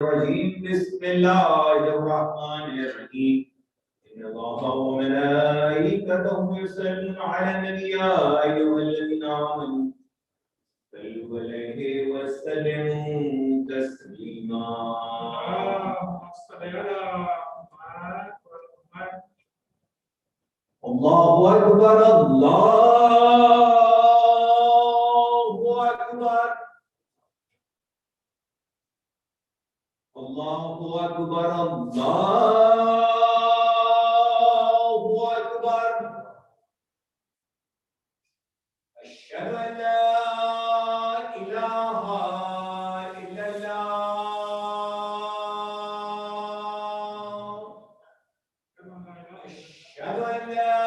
بسم الله الرحمن الرحيم إن الله وملائكته يصلون على النبي يا أيها الذين آمنوا صلوا عليه وسلموا تسليما الله أكبر الله أكبر الله أكبر الله أكبر أشهد أن لا إله إلا الله أشهد أن لا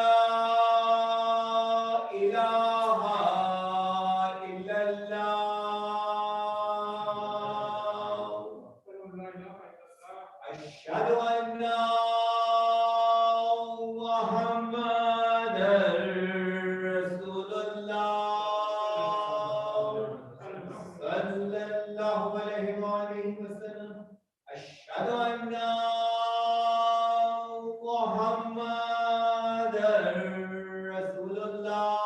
إله إلا الله أشهد أن محمدا رسول الله صلى الله عليه وآله وسلم أشهد أن محمدا رسول الله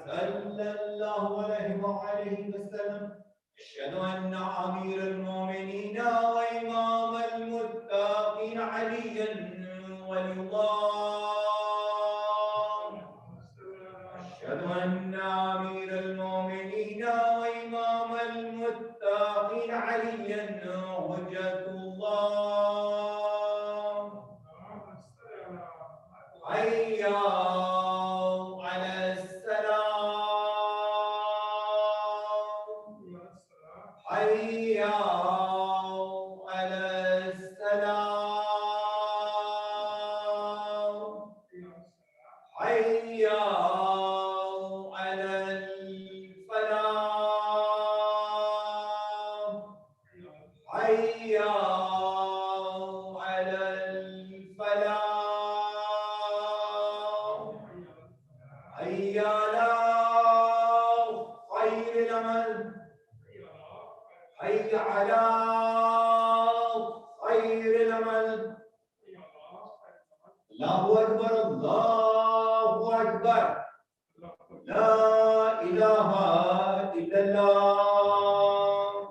صلى الله عليه وآله وسلم أشهد أن أمير المؤمنين وإمام المتقين عليا ولي الله أشهد أن أمير المؤمنين وإمام المتقين عليا حجة الله حي على السلام حي على السلام حي على الفلاح حي على الفلاح حي على خير العمل حي على خير العمل الله أكبر الله أكبر لا إله إلا الله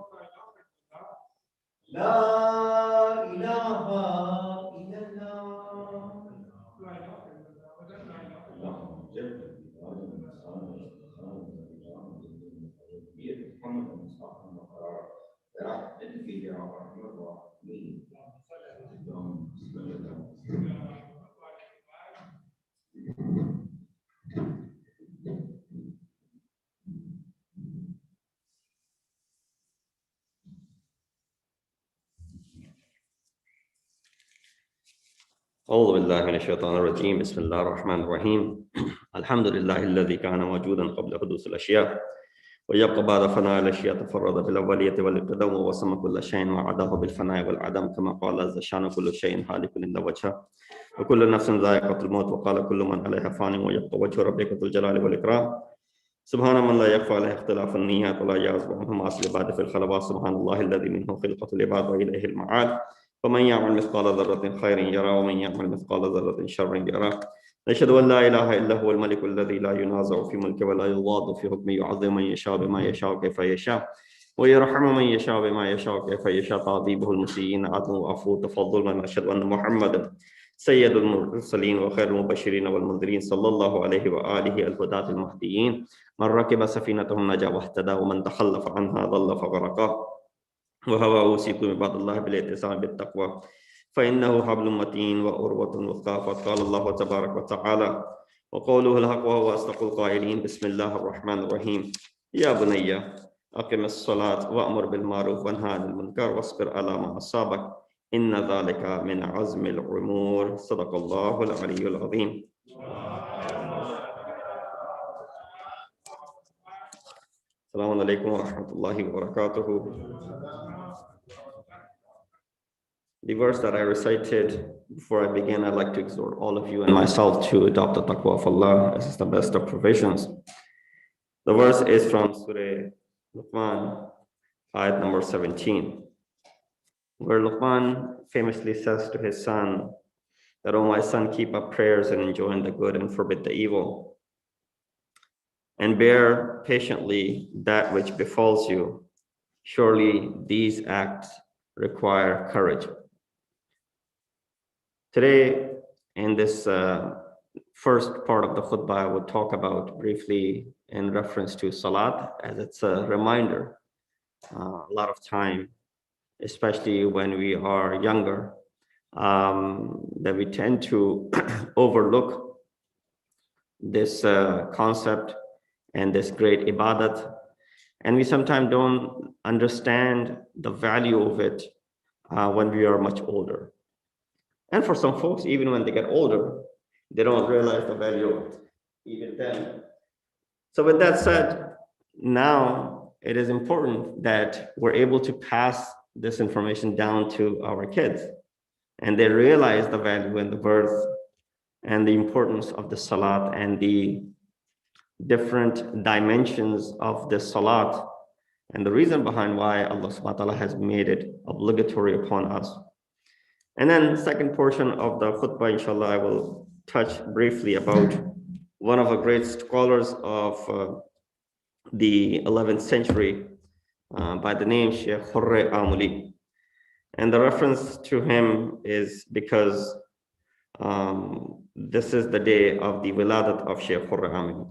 لا إله إلا أعوذ بالله من الشيطان الرجيم بسم الله الرحمن الرحيم الحمد لله الذي كان موجودا قبل حدوث الأشياء ويبقى بعد فناء الأشياء تفرد بالأولية والإقدام وسمى كل شيء ما عداه بالفناء والعدم كما قال عز شأنه كل شيء هالك إلا وجهه وكل نفس ذائقة الموت وقال كل من عليها فان ويبقى وجه ربك ذو الجلال والإكرام سبحان من لا يخفى عليه اختلاف النيات ولا يعزب عنه معاصي العباد في الخلوات سبحان الله الذي منه خلقة العباد وإليه المعاد فمن يعمل مثقال ذرة خير يرى ومن يعمل مثقال ذرة شر يرى نشهد أن لا إله إلا هو الملك الذي لا ينازع في ملكه ولا يضاد في حكمه يعظم من يشاء بما يشاء كيف يشاء ويرحم من يشاء بما يشاء كيف يشاء تعذيبه المسيئين عدل وعفو تفضلا أشهد أن محمدا سيد المرسلين وخير المبشرين والمنذرين صلى الله عليه وآله الهداة المهديين من ركب سفينتهم نجا واهتدى ومن تخلف عنها ضل فغرقا وهو أوصيكم عباد الله بالاعتصام بالتقوى فإنه حبل متين وأروة وثقى قال الله تبارك وتعالى وقوله الحق وهو أصدق القائلين بسم الله الرحمن الرحيم يا بني أقم الصلاة وأمر بالمعروف وانهى عن المنكر واصبر على ما أصابك إن ذلك من عزم الأمور صدق الله العلي العظيم. السلام عليكم ورحمة الله وبركاته. The verse that I recited before I begin, I'd like to exhort all of you and myself to adopt the taqwa of Allah. This is the best of provisions. The verse is from Surah Luqman, ayat number 17, where Luqman famously says to his son that, "O my son, keep up prayers and enjoin the good and forbid the evil, and bear patiently that which befalls you. Surely these acts require courage." Today, in this first part of the khutbah, I would talk about briefly in reference to Salat, as it's a reminder. A lot of time, especially when we are younger, that we tend to overlook this concept and this great ibadat, and we sometimes don't understand the value of it when we are much older. And for some folks, even when they get older, they don't realize the value of it, even then. So with that said, now it is important that we're able to pass this information down to our kids, and they realize the value and the worth and the importance of the Salat and the different dimensions of the Salat, and the reason behind why Allah subhanahu wa ta'ala has made it obligatory upon us. And then second portion of the khutbah, inshallah, I will touch briefly about one of the great scholars of the 11th century by the name Sheikh Horyamali. And the reference to him is because this is the day of the wiladat of Sheikh Horyamali.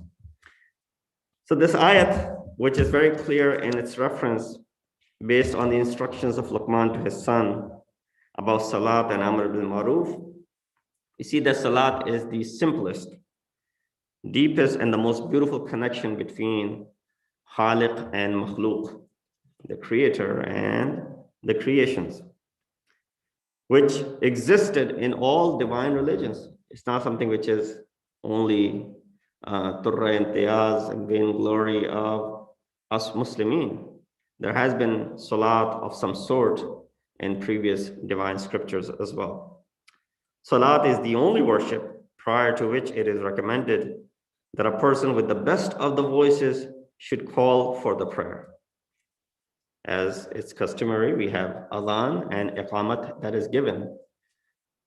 So this ayat, which is very clear in its reference based on the instructions of Luqman to his son about Salat and Amr bil Maruf, you see that Salat is the simplest, deepest, and the most beautiful connection between Khaliq and Makhluq, the creator and the creations, which existed in all divine religions. It's not something which is only Turra and Tiyaz and vainglory of us Muslimin. There has been Salat of some sort in previous divine scriptures as well. Salat is the only worship prior to which it is recommended that a person with the best of the voices should call for the prayer. As it's customary, we have adhan and iqamat that is given.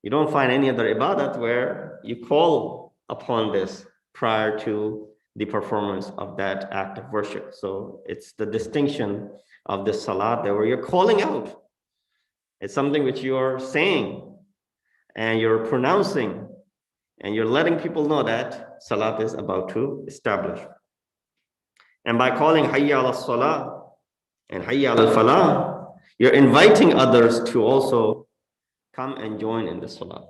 You don't find any other ibadat where you call upon this prior to the performance of that act of worship. So it's the distinction of the Salat that where you're calling out. It's something which you are saying and you're pronouncing and you're letting people know that Salat is about to establish. And by calling Hayya ala Salah and Hayya ala Falah, you're inviting others to also come and join in the Salah.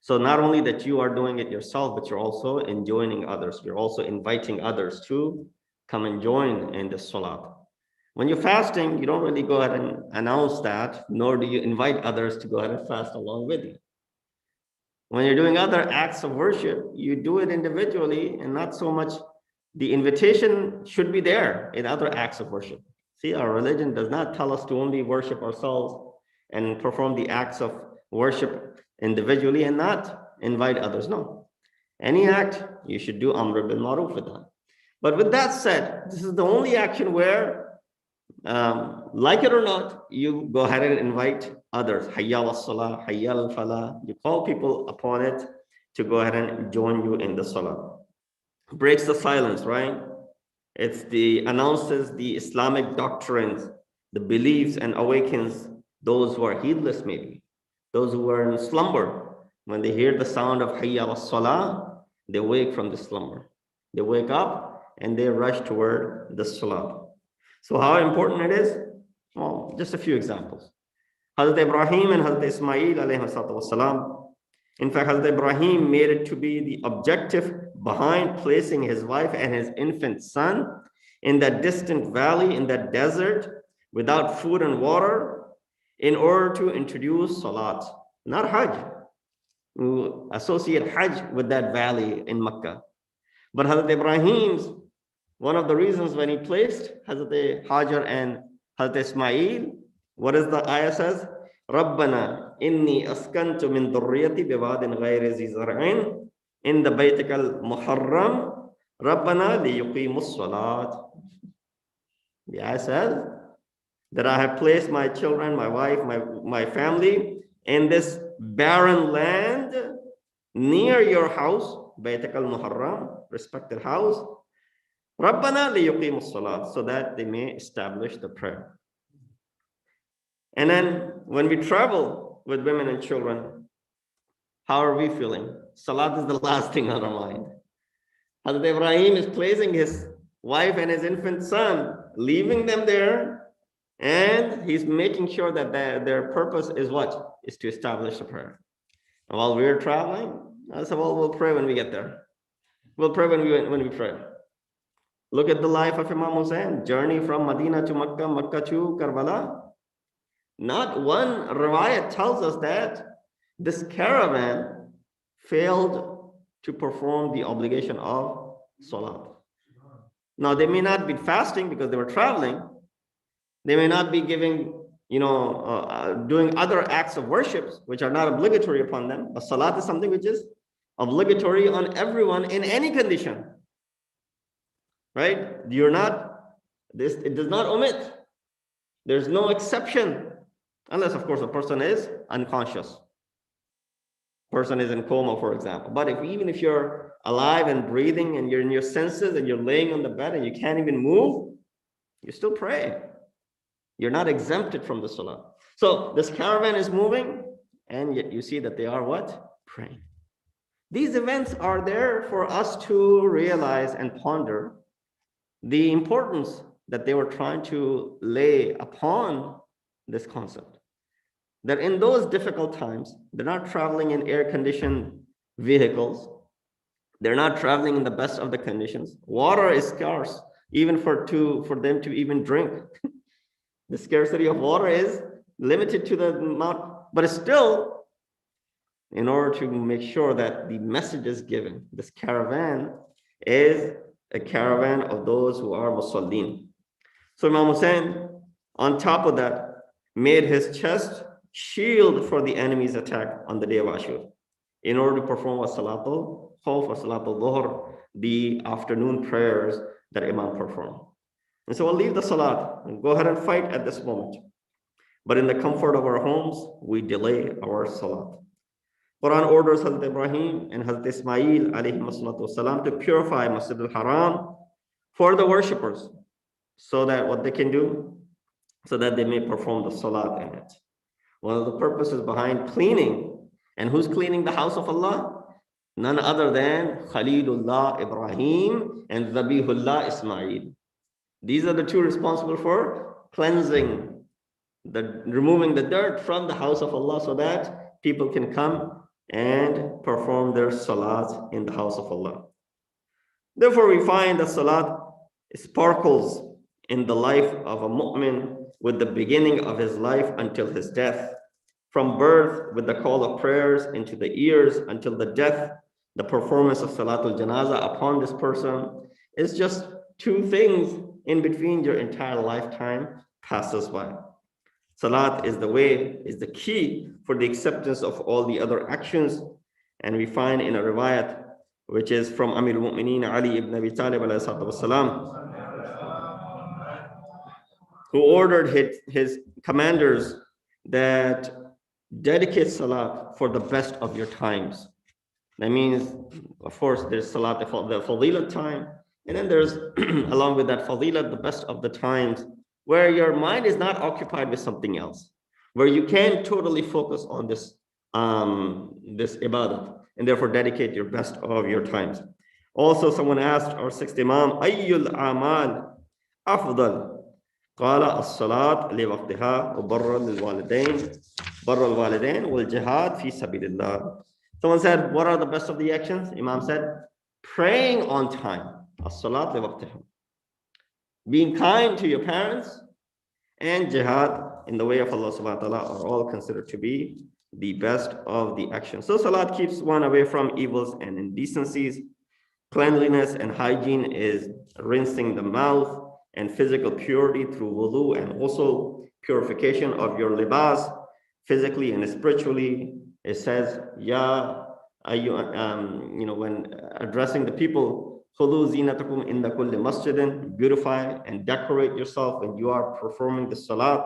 So not only that you are doing it yourself, but you're also enjoining others. You're also inviting others to come and join in the Salah. When you're fasting, you don't really go ahead and announce that, nor do you invite others to go ahead and fast along with you. When you're doing other acts of worship, you do it individually and not so much. The invitation should be there in other acts of worship. See, our religion does not tell us to only worship ourselves and perform the acts of worship individually and not invite others. No. Any act, you should do Amr bil Maruf with that. But with that said, this is the only action where, like it or not, you go ahead and invite others. Hayya ala Salah, Hayya al Falah. You call people upon it to go ahead and join you in the Salah. Breaks the silence, right? It's the announces the Islamic doctrines, the beliefs, and awakens those who are heedless, maybe those who are in slumber. When they hear the sound of Hayya ala Salah, they wake from the slumber. They wake up and they rush toward the Salah. So how important it is? Well, just a few examples. Hazrat Ibrahim and Hazrat Ismail alayhi wassalam. In fact, Hazrat Ibrahim made it to be the objective behind placing his wife and his infant son in that distant valley, in that desert, without food and water, in order to introduce Salat, not Hajj. We associate Hajj with that valley in Makkah. But Hazrat Ibrahim's, one of the reasons when he placed Hazrat Hajar and Hazrat Ismail, what is the ayah says? Rabbana inni askantu min dhurriyati biwadin ghayri zi zar'in in the Baytik al-Muharram Rabbana li yuqimus salat. The ayah says, that I have placed my children, my wife, my family in this barren land near your house, Baytak al-Muharram, respected house, Rabbana liyuqimus salat, so that they may establish the prayer. And then when we travel with women and children, how are we feeling? Salat is the last thing on our mind. Hazrat Ibrahim is placing his wife and his infant son, leaving them there, and he's making sure that their purpose is what? Is to establish the prayer. And while we're traveling, I said, well, we'll pray when we get there. We'll pray when we pray. Look at the life of Imam Hussein, journey from Medina to Makkah, Makkah to Karbala. Not one riwayat tells us that this caravan failed to perform the obligation of Salat. Now, they may not be fasting because they were traveling. They may not be giving, doing other acts of worship, which are not obligatory upon them. But Salat is something which is obligatory on everyone in any condition. Right? It does not omit. There's no exception. Unless, of course, a person is unconscious. Person is in coma, for example. But even if you're alive and breathing and you're in your senses and you're laying on the bed and you can't even move, you still pray. You're not exempted from the salah. So this caravan is moving, and yet you see that they are what? Praying. These events are there for us to realize and ponder the importance that they were trying to lay upon this concept. That in those difficult times, they're not traveling in air-conditioned vehicles. They're not traveling in the best of the conditions. Water is scarce, even for them to even drink. The scarcity of water is limited to the amount, but still, in order to make sure that the message is given, this caravan is a caravan of those who are Musallin. So Imam Hussein, on top of that, made his chest shield for the enemy's attack on the day of Ashur, in order to perform Salatul Khawf or Salatul Dhuhr, the afternoon prayers that Imam performed. And so we'll leave the Salat and go ahead and fight at this moment. But in the comfort of our homes, we delay our Salat. Quran orders Hazrat Ibrahim and Hazrat Ismail alayhi to purify Masjid al-Haram for the worshippers, so that what they can do, so that they may perform the Salat in it. One of the purposes behind cleaning, and who's cleaning the house of Allah? None other than Khalilullah Ibrahim and Zabihullah Ismail. These are the two responsible for cleansing, removing the dirt from the house of Allah, so that people can come and perform their salat in the house of Allah. Therefore, we find that salat sparkles in the life of a mu'min with the beginning of his life until his death. From birth with the call of prayers into the ears until the death, the performance of Salatul Janazah upon this person is just two things in between. Your entire lifetime passes by. Salat is the way, is the key for the acceptance of all the other actions. And we find in a riwayat, which is from Amir al-Mu'mineen Ali ibn Abi Talib alayhi salatu who ordered his commanders that dedicate salat for the best of your times. That means, of course, there's salat, the fadilat time, and then there's, along with that fadilat, the best of the times, where your mind is not occupied with something else, where you can totally focus on this ibadah, and therefore dedicate your best of your times. Also, someone asked our sixth Imam, Ayyul Amal Afdal? Qala as-salat li waqtiha wa barra al-walidain wal jihad fi sabilillah. Someone said, what are the best of the actions? Imam said, praying on time, as-salat li waqtiha. Being kind to your parents and jihad in the way of Allah subhanahu wa ta'ala are all considered to be the best of the actions. So salat keeps one away from evils and indecencies. Cleanliness and hygiene is rinsing the mouth and physical purity through wudu, and also purification of your libas, physically and spiritually. It says, when addressing the people خُذُوا زِينَتَكُمْ عِنْدَ كُلِّ مَسْجِدٍ. Beautify and decorate yourself when you are performing the salat.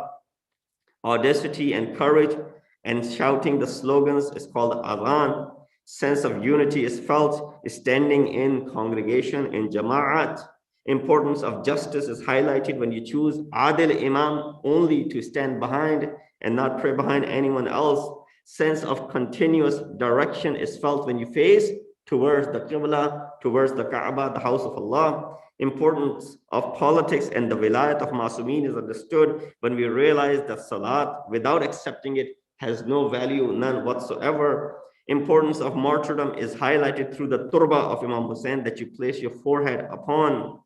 Audacity and courage and shouting the slogans is called adhan. Sense of unity is felt standing in congregation in jama'at. Importance of justice is highlighted when you choose adil imam only to stand behind and not pray behind anyone else. Sense of continuous direction is felt when you face towards the Qibla, towards the Kaaba, the house of Allah. Importance of politics and the wilayat of Masumeen is understood when we realize that Salat, without accepting it, has no value, none whatsoever. Importance of martyrdom is highlighted through the turba of Imam Hussein that you place your forehead upon.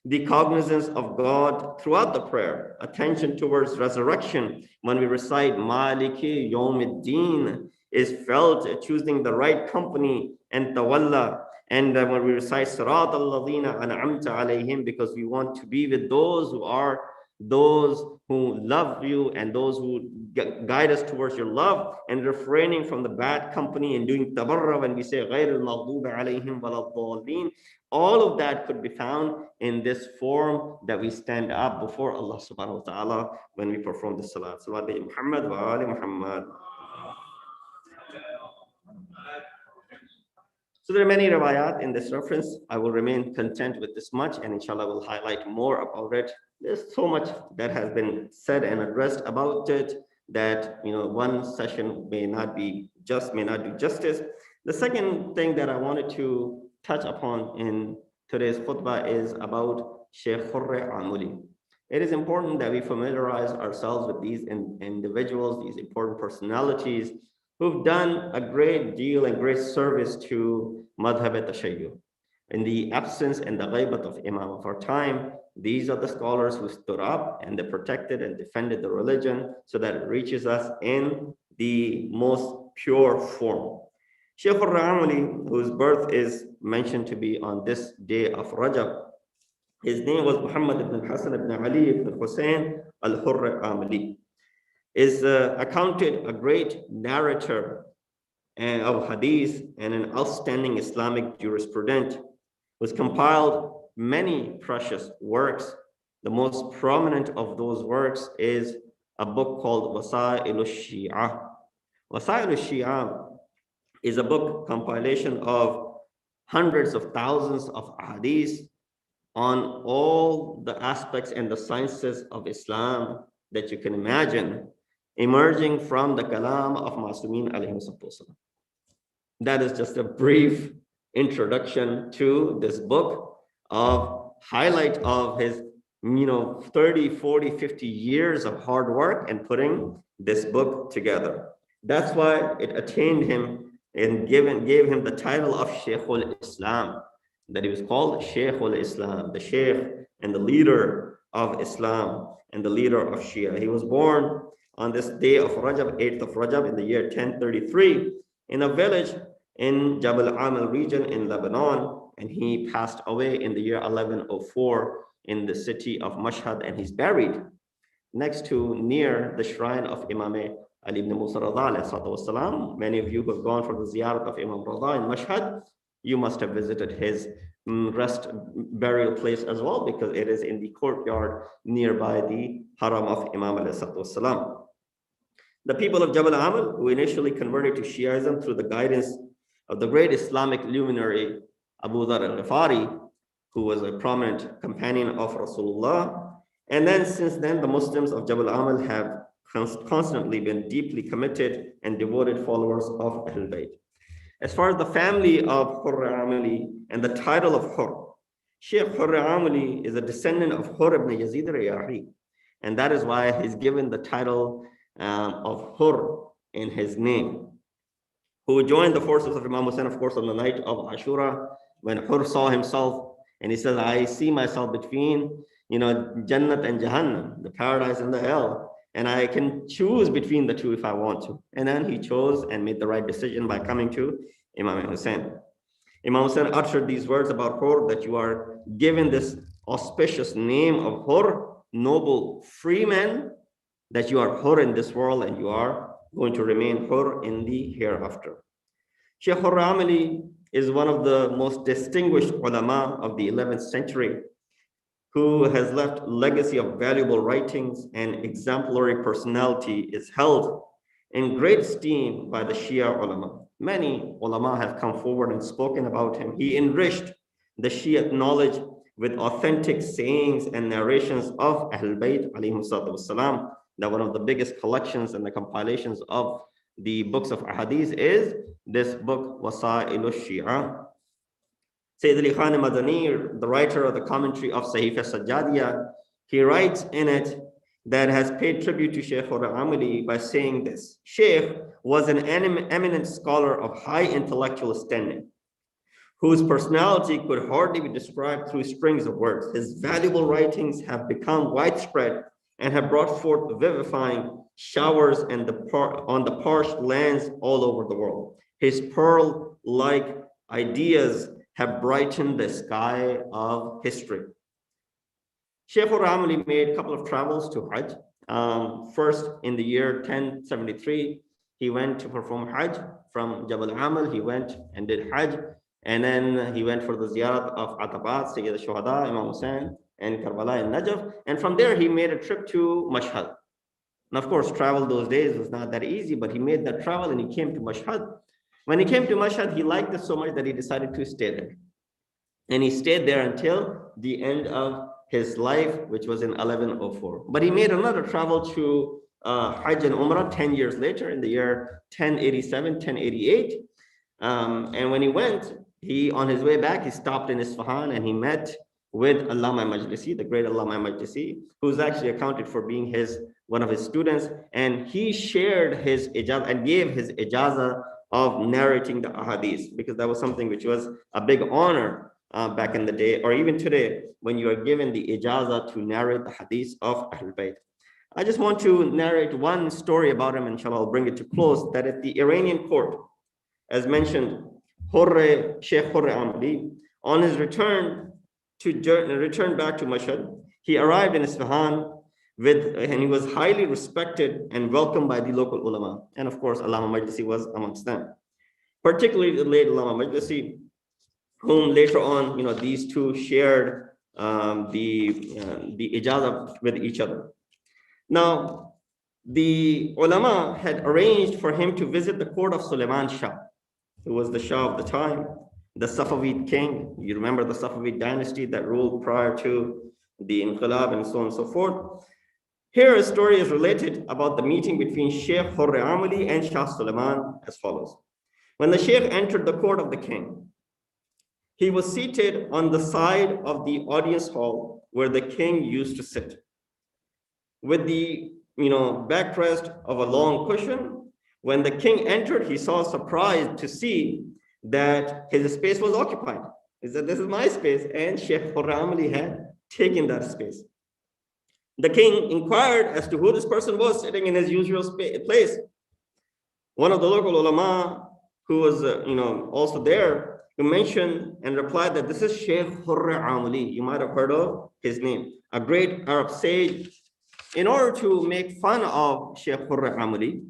The cognizance of God throughout the prayer, attention towards resurrection. When we recite Maliki Yawmiddin is felt, choosing the right company and tawalla. And when we recite Sirat al-Ladina an'amta alayhim, because we want to be with those who love you and those who guide us towards your love, and refraining from the bad company and doing tabarra when we say غَيْرِ الْمَغْضُوبِ عَلَيْهِمْ وَلَا الضَّالِّينَ. All of that could be found in this form that we stand up before Allah subhanahu wa ta'ala when we perform the salat. Salat Muhammad wa ali Muhammad. So there are many riwayat in this reference. I will remain content with this much, and inshallah will highlight more about it. There's so much that has been said and addressed about it that one session may not do justice. The second thing that I wanted to touch upon in today's khutbah is about Sheikh Horyamali. It is important that we familiarize ourselves with these individuals, these important personalities who've done a great deal and great service to madhab at-tashayyu. In the absence and the ghaibat of Imam of our time, these are the scholars who stood up and they protected and defended the religion so that it reaches us in the most pure form. Sheikh Horyamali, whose birth is mentioned to be on this day of Rajab, his name was Muhammad ibn Hassan ibn Ali ibn Hussein al-Hurr, is accounted a great narrator of hadith and an outstanding Islamic jurisprudent, was compiled many precious works. The most prominent of those works is a book called Wasa'il al-Shia. Wasa'il al-Shia is a book compilation of hundreds of thousands of hadiths on all the aspects and the sciences of Islam that you can imagine, emerging from the kalam of Masumeen alayhi sallam. That is just a brief introduction to this book of highlight of his 30, 40, 50 years of hard work and putting this book together. That's why it attained him and gave him the title of Sheikh al-Islam, that he was called Sheikh al-Islam, the Sheikh and the leader of Islam and the leader of Shia. He was born on this day of Rajab, 8th of Rajab in the year 1033 in a village in Jabal Amal region in Lebanon, and he passed away in the year 1104 in the city of Mashhad, and he's buried near the shrine of Imam Ali ibn Musa Rada. Many of you who have gone for the ziyarat of Imam Rada in Mashhad, you must have visited his burial place as well, because it is in the courtyard nearby the haram of Imam alayhi. The people of Jabal Amal, who initially converted to Shiaism through the guidance of the great Islamic luminary Abu Dhar al-Ghifari, who was a prominent companion of Rasulullah. And then since then, the Muslims of Jabal Amal have constantly been deeply committed and devoted followers of Ahlul Bayt. As far as the family of Horyamali and the title of Hurr, Sheikh Horyamali is a descendant of Hurr ibn Yazid al-Riyahi, and that is why he's given the title of Hurr in his name, who joined the forces of Imam Hussein, of course, on the night of Ashura, when Hurr saw himself, and he says, I see myself between, Jannat and Jahannam, the paradise and the hell, and I can choose between the two if I want to. And then he chose and made the right decision by coming to Imam Hussein. Imam Hussein uttered these words about Hurr, that you are given this auspicious name of Hurr, noble freeman, that you are Hurr in this world and you are going to remain Hurr in the hereafter. Sheikh Horyamali is one of the most distinguished ulama of the 11th century, who has left a legacy of valuable writings and exemplary personality, is held in great esteem by the Shia ulama. Many ulama have come forward and spoken about him. He enriched the Shia knowledge with authentic sayings and narrations of Ahlul Bayt alayhim salatu wassalam. That one of the biggest collections and the compilations of the books of ahadith is this book, Wasailu Shia. Sayyid Ali Khan Madani, the writer of the commentary of Sahifa Sajjadiyah, he writes in it that has paid tribute to Sheikh Horyamali by saying this: Sheikh was an eminent scholar of high intellectual standing, whose personality could hardly be described through strings of words. His valuable writings have become widespread and have brought forth vivifying showers on the parched lands all over the world. His pearl-like ideas have brightened the sky of history. Sheikh Horyamali made a couple of travels to Hajj. First, in the year 1073, he went to perform Hajj from Jabal Amal. He went and did Hajj. And then he went for the ziyarat of Atabat, Sayyid al-Shuhada, Imam Hussain, and Karbala and Najaf. And from there, he made a trip to Mashhad. And of course, travel those days was not that easy, but he made that travel and he came to Mashhad. When he came to Mashhad, he liked it so much that he decided to stay there. And he stayed there until the end of his life, which was in 1104. But he made another travel to Hajj and Umrah 10 years later in the year 1087, 1088. And when he went, on his way back, he stopped in Isfahan and he met with Allama Majlisi, the great Allama Majlisi, who's actually accounted for being one of his students. And he shared his ijazah and gave his ijazah of narrating the ahadith, because that was something which was a big honor back in the day, or even today, when you are given the ijazah to narrate the hadith of Ahlul Bayt. I just want to narrate one story about him, inshallah, I'll bring it to close, that at the Iranian court, as mentioned, Sheikh Horyamali, on his return back to Mashhad, he arrived in Isfahan and he was highly respected and welcomed by the local ulama. And of course, Allama Majlisi was amongst them. Particularly the late Allama Majlisi, whom later on, these two shared the ijazah with each other. Now, the ulama had arranged for him to visit the court of Sulaiman Shah, who was the Shah of the time, the Safavid king. You remember the Safavid dynasty that ruled prior to the Inqilab and so on and so forth. Here a story is related about the meeting between Sheikh Horyamali and Shah Sulaiman as follows. When the Sheikh entered the court of the king, he was seated on the side of the audience hall where the king used to sit, with the backrest of a long cushion. When the king entered, he saw surprised to see that his space was occupied. He said, "This is my space," and Sheikh Horyamali had taken that space. The king inquired as to who this person was sitting in his usual place. One of the local ulama, who was also there, who mentioned and replied that this is Sheikh Horyamali. You might have heard of his name, a great Arab sage. In order to make fun of Sheikh Horyamali,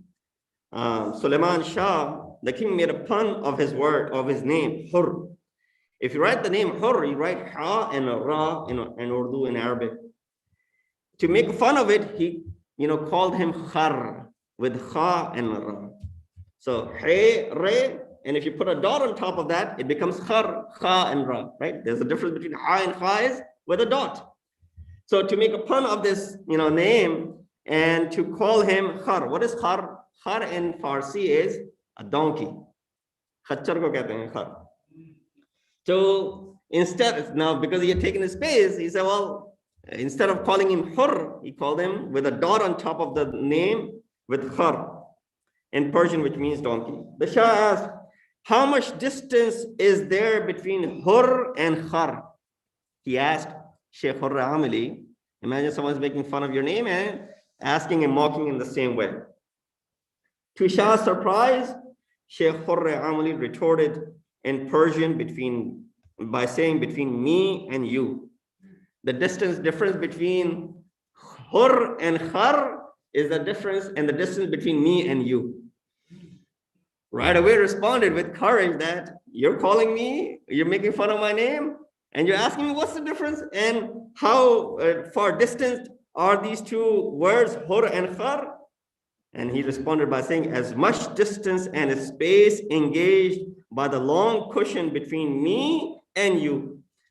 Sulaiman Shah, the king, made a pun of his name, Hurr. If you write the name Hurr, you write Ha and Ra in Urdu in Arabic. To make fun of it, he called him Khar with Kha and Ra. So He, Re, and if you put a dot on top of that, it becomes Khar, Kha and Ra, right? There's a difference between Ha and Kha is with a dot. So to make a pun of this name and to call him Khar. What is Khar? Khar in Farsi is a donkey. Khachar ko kehte hain Khar. So instead, now because he had taken his space, he said, well, instead of calling him Hurr, he called him with a dot on top of the name with Khar in Persian, which means donkey. The Shah asked, how much distance is there between Hurr and Khar? He asked Sheikh Horyamali. Imagine someone's making fun of your name and asking and mocking in the same way. To Shah's surprise, Sheikh Horyamali retorted in Persian by saying between me and you. The difference between Hurr and Khar is the difference and the distance between me and you. right away responded with courage that you're calling me, you're making fun of my name, and you're asking me what's the difference and how far distant are these two words, Hurr and Hurr? And he responded by saying, as much distance and space engaged by the long cushion between me and you.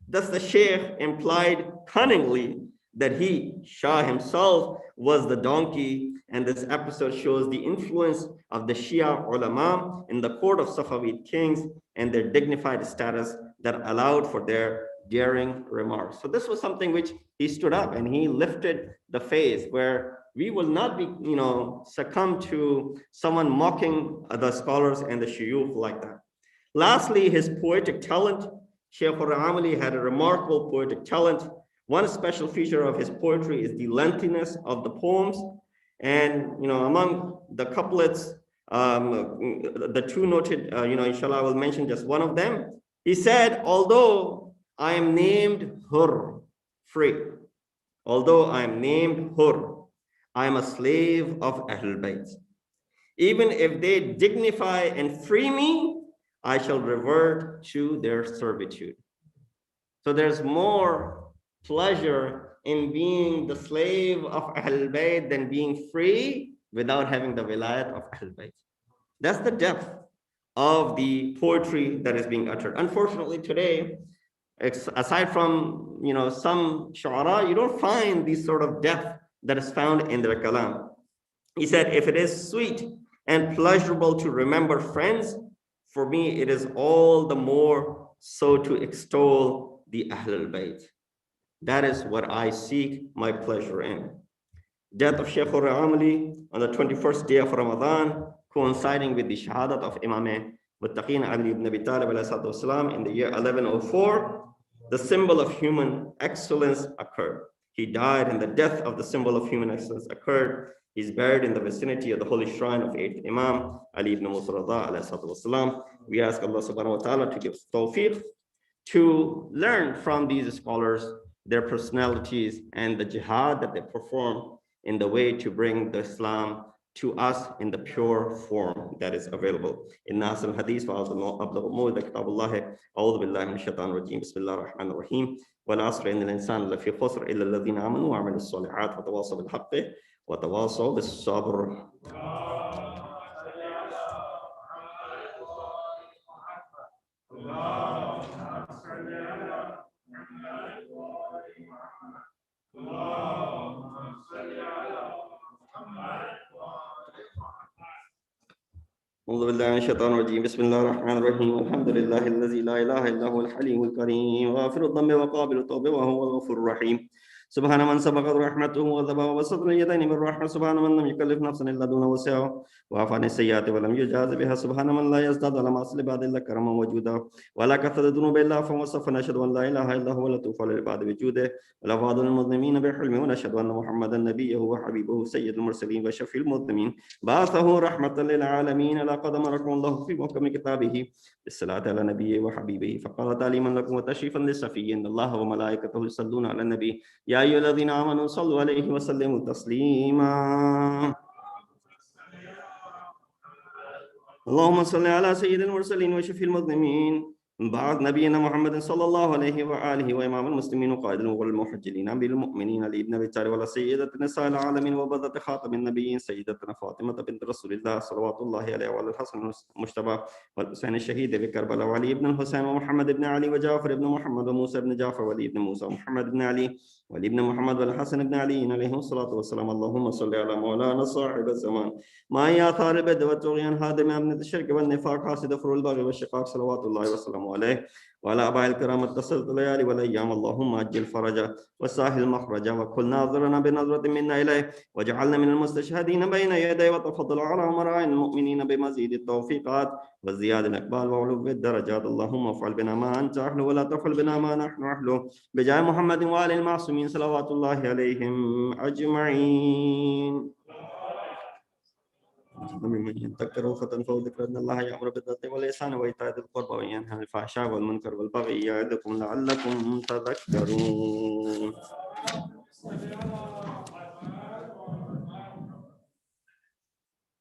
Thus the Sheikh implied cunningly that he, Shah himself, was the donkey, and this episode shows the influence of the Shia ulama in the court of Safavid kings and their dignified status that allowed for their daring remarks. So this was something which he stood up and he lifted the faith, where we will not be, succumb to someone mocking the scholars and the shuyukh like that. Lastly, his poetic talent. Sheikh Horyamali had a remarkable poetic talent. One special feature of his poetry is the lengthiness of the poems. And, among the couplets, the two noted, inshallah, I will mention just one of them. He said, although I am named Hurr, free, although I am named Hurr, I am a slave of Ahlul Bayt. Even if they dignify and free me, I shall revert to their servitude. So there's more pleasure in being the slave of Ahlul Bayt than being free without having the wilayat of Ahlul Bayt. That's the depth of the poetry that is being uttered. Unfortunately, today, aside from some shu'ara, you don't find this sort of depth that is found in their kalam. He said, if it is sweet and pleasurable to remember friends, for me it is all the more so to extol the Ahlul Bayt. That is what I seek my pleasure in. Death of Sheikh Horyamali on the 21st day of Ramadan, coinciding with the shahadat of Imam Muttaqeen Ali ibn Abi Talib in the year 1104, the symbol of human excellence occurred. He died and the death of the symbol of human excellence occurred. He's buried in the vicinity of the holy shrine of 8th Imam Ali ibn Musa Rada. We ask Allah subhanahu wa ta'ala to give us tawfiq to learn from these scholars, their personalities and the jihad that they perform in the way to bring the Islam to us in the pure form that is available. In Nas al-Hadith, أعوذ بالله من الشيطان الرجيم بسم الله الرحمن الرحيم والعصر إن الإنسان لفي خسر إلا الذين آمنوا وعملوا الصالحات وتواصوا بالحق وتواصوا بالصبر. أعوذ بالله من الشيطان الرجيم بسم الله الرحمن الرحيم الحمد لله الذي لا إله إلا هو الحليم الكريم غافر الذنب وقابل التوب وهو الغفور الرحيم سبحان من سبقت رحمته وذبح وبسط اليدين بالرحمة سبحان من لم يكلف نفسا إلا دون وسعها وعفى عن السيئات ولم يجاز بها سبحان من لا يزداد على معصية العباد إلا كرما وجودا ولا كثرة الذنوب إلا عفوا وصفا نشهد أن لا إله إلا هو اللطيف للعباد بجوده ولا فاضل المظلمين بحلمه ونشهد أن محمدا نبيه وحبيبه سيد المرسلين وشفيع المذنبين بعثه رحمة للعالمين لقد أمركم الله في محكم كتابه بالصلاة على نبيه وحبيبه فقال تعليما لكم وتشريفا للصفي إن الله وملائكته يصلون على النبي يا أيها الذين آمنوا صلوا عليه وسلموا تسليما اللهم صل على سيد المرسلين وشفيع المذنبين بعد نبينا محمد صلى الله عليه وآله وإمام المسلمين وقائد الغر المحجلين أمير المؤمنين علي بن أبي طالب وعلى سيدة نساء العالمين وبذة خاتم النبيين سيدتنا فاطمة بنت رسول الله صلوات الله عليه وعلى الحسن المجتبى والحسين الشهيد بكربلاء وعلي بن الحسين ومحمد بن علي وجعفر بن محمد وموسى بن جعفر وعلي بن موسى ومحمد بن علي وعلي بن محمد والحسن بن علي عليهم الصلاة والسلام اللهم صل على مولانا صاحب الزمان ما يا آثار البدء والطغيان هادم أمنة الشرك والنفاق حاسد فر البغي والشقاق صلوات الله وسلامه عليه وعلى آباء الكرام اتصلت الليالي والأيام اللهم أجل فرجا وساهل مخرجا وكل ناظرنا بنظرة منا إليه وجعلنا من المستشهدين بين يديه وتفضل على مراعين المؤمنين بمزيد التوفيقات وزيادة الإقبال وعلو الدرجات اللهم افعل بنا ما أنت أهل ولا تفعل بنا ما نحن أهله بجاه محمد وآل المعصومين صلوات الله عليهم أجمعين. ممن يذكر فتنفع ذكر ان الله يامر بالعدل والاحسان وايتاء ذي القربى وينهى عن الفحشاء والمنكر والبغي يعظكم لعلكم تذكرون.